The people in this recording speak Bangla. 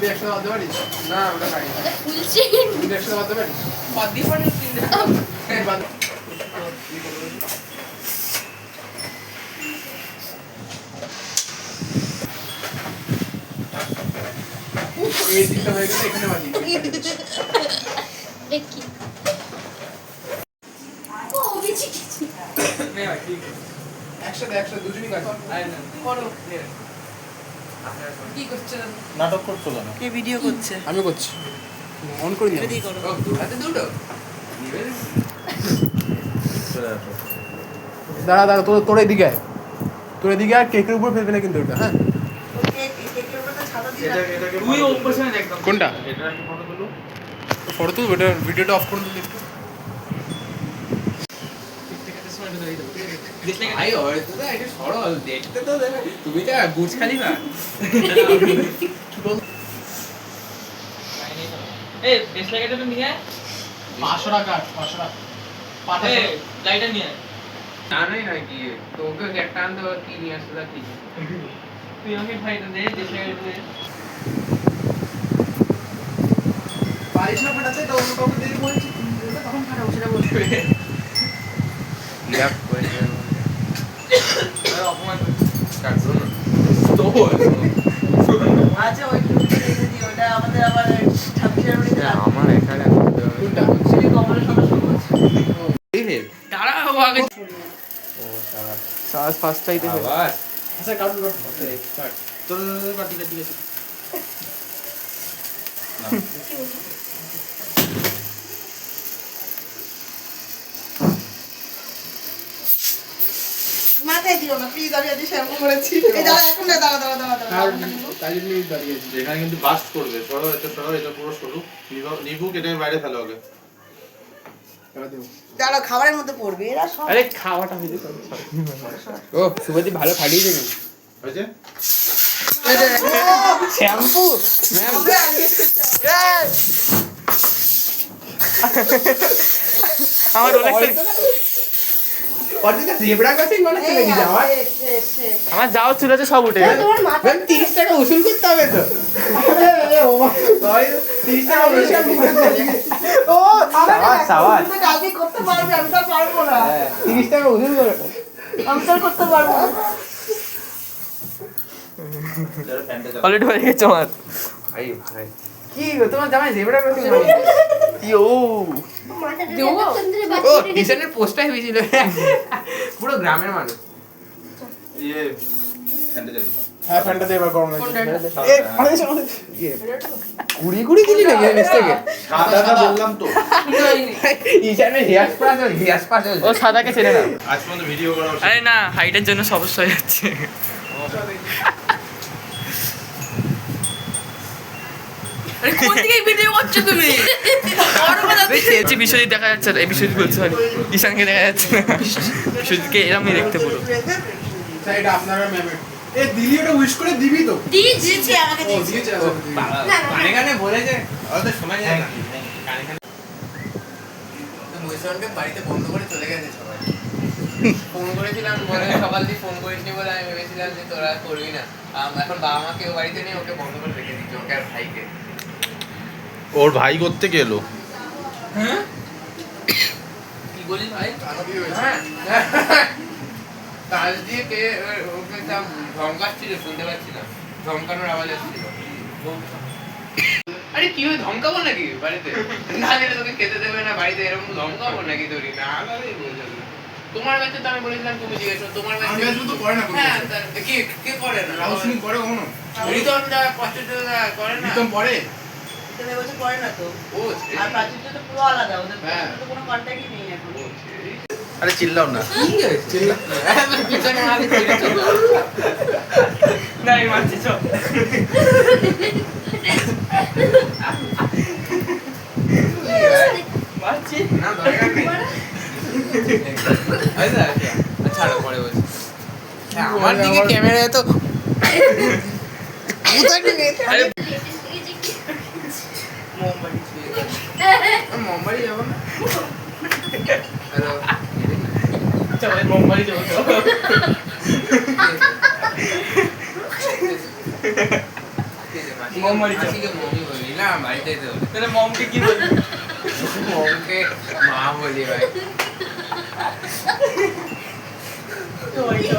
একসাথে বাঁধতে পারিস? না ওটা পারি না। ফুলছি একসাথে বাঁধতে পারিস? বাদ দিয়ে পারি বাঁধ। এই দিকটা হয়ে গেলে এখানে বাঁধি। দেখি ও বেশি কিছু নে ভাই ঠিক আছে। একসাথে দুজনই কাজ আরে না করো। কি করছেন? নাটক করছো কেন? কে ভিডিও করছে? আমি করছি, অন করি না। রেডি করো। ও দু হাতে দুটো নিবে চলে আসো। দাঁড়া দাঁড়া, তোর এদিকে আয়, তোর এদিকে আর কেকের উপর ফেলবে না কিন্তু ওটা। হ্যাঁ কেকের উপরে তো ছাতা দিয়ে এটা রাখো। এটাকে তুই ওপর সামনে একদম কোনটা এটা কি ফটো তুলো? ফটো তুলবো? এটা ভিডিওটা অফ করে দিলে একটু। ভাই হয়তো না এটা সরল দেখতে তো দেবে তুমি তো বুঝ খালি না এই বেশ লাইটটা তো নিয়ে আয় 500 টাকা 500 টাকা এই লাইটটা নিয়ে আয় জানাই না কি তোকে একটা আনতে হবে কি নিয়ে আসলে কি তুই আমাকে ভাইটা দে বেশ লাইটটা দে পারিস না ফাটাতে, তো অন্য কাউকে দেরি বলছি তখন ফাটাবো, সেটা বলবে। ইয়াক করে অপমান কাটছো না তো আচ্ছা ওই টুপিটা রেখে দিও, ওটা আমাদের আবার 26 বাড়িতে লাগবে। আমার এখানে কোনটা? সেই কমলের সাথে সবুজ। দাঁড়াও আগে ও সারা সাজ ফার্স্ট চাইতে হবে আবার আচ্ছা কাটুন কাটুন। তোর কাটি কাটি কাটি। না মাথায় দিও না প্লিজ, আমি আজ শ্যাম্পু করেছি। এই দাঁড়া এখন না, দাঁড়া দাঁড়া দাঁড়া দাঁড়া। আর তাই জন্য দাঁড়িয়ে আছি। এখানে কিন্তু বাস্ট করবে। সরো এটা পুরো সরু। নিবু কেটে বাইরে ফেলো আগে। দাঁড়া দেবো। দাঁড়াও, খাবারের মধ্যে পড়বে এরা সব। আরে খাওয়াটা হইছে ও সুবতি ভালো ফাটিয়ে দেবে হয়েছে? শ্যাম্পু ম্যাম আমার রোলেক্স অর্ধেক জেব্রা কাটিং মনে চলে গেছে আমার আমার যাও চুল আছে সব উঠে গেছে তোমার মাথা ম্যাম 30 টাকা উসুল করতে হবে তো ভাই 30 টাকা উসুল করতে হবে ও সাবাস, সাবাস। তুমি কালকে করতে পারবে, আমি তো আর পারবো না। 30 টাকা উসুল করে আমি তো আর করতে পারবো না। যারা প্যান্টে যাবে। অলরেডি হয়ে গেছে আমার ভাই ভাই কি গো তোমার জামাই জেব্রা কাটিং মানে ইয়ো ও কিষানের পোস্টাই হয়েছিল পুরো গ্রামের মানুষ ইয়ে প্যান্টে যাবে। হ্যাঁ ফ্যানটা দে, এবার গরম লাগছে। সাদা। কুড়ি কুড়ি দিলি না জিনিস থেকে সাদাটা বললাম তো। ঈশানের হেয়ার স্পা ও সাদাকে চেনে না আজ পর্যন্ত ভিডিও করা হচ্ছে। আরে না হাইটের জন্য সমস্যা হয়ে যাচ্ছে আরে কোন দিকে ভিডিও করছো তুমি এই বিশ্বজিৎ দেখা যাচ্ছে না, এই বিশ্বজিৎ বলছে সরি ঈশানকে দেখা যাচ্ছে না। বিশ্বজিৎকে এরমই দেখতে পুরো স্যার এটা আপনারা ম্যামের। এ দিলি, ওটা উইশ করে দিবি তো? দিয়েছি আমাকে ও দিয়েছি। দিয়েছে, আচ্ছা, দিয়েছে। কানে কানে বলেছে ওদের সময় যায় না কানে কানে তো মুইসনকে বাড়িতে বন্ধ করে চলে গেছে সবাই ফোন করেছিলাম বলে সকাল দিয়ে ফোন করিসনি বলে আমি ভেবেছিলাম যে তোরা করবি না এখন বাবা মা কেউ বাড়িতে নেই, ওকে বন্ধ করে রেখে দিচ্ছি, ওকে আর ভাইকে ওর ভাই করতে গেলো। হ্যাঁ কি বলিস ভাই কালো দিয়ে হয়েছে। হ্যাঁ কাল দিয়ে কে ওকে ধমকাচ্ছিল, শুনতে পাচ্ছিলাম ধমকানোর আওয়াজ আসছিল। আরে কি হয় ধমকাবো নাকি বাড়িতে না দিলে তোকে খেতে দেবে না বাড়িতে, এরকম ধমকাবো নাকি তোকে না ভাবেই বলছো তোমার ব্যাচে তো আমি বলেছিলাম তুমি জিজ্ঞেস করো, তোমার আমার ব্যাচে ব্যাচে তো করে না কোনো হ্যাঁ কিছু। তা- কে কে করে না রাহুল সিং করে কখনো? রিতম দা পছন্দ করে না রিতম পরে? তুমি বলছো পড়ে না তো। ও আর প্রাচুর্য তো পুরো আলাদা, ওদের হ্যাঁ। তো কোনো কন্ট্যাক্টই নেই এখন। আরে চিল্লাও না। পিছনে আগে ছেড়ে চলো না এই মারছি চল মারছি না দরকার নেই আচ্ছা আচ্ছা আচ্ছা আর পরে বলছি হ্যাঁ আমার দিকে ক্যামেরায় তো আরে মোমবাতি। মুম্বাই যাবো না হ্যালো চল মুম্বাই যাবো তো আশিকে মমি বলি না, বাড়িতে তো তাহলে মমকে কি বলবি? মমকে মা বলি ভাই। তো ওই তো।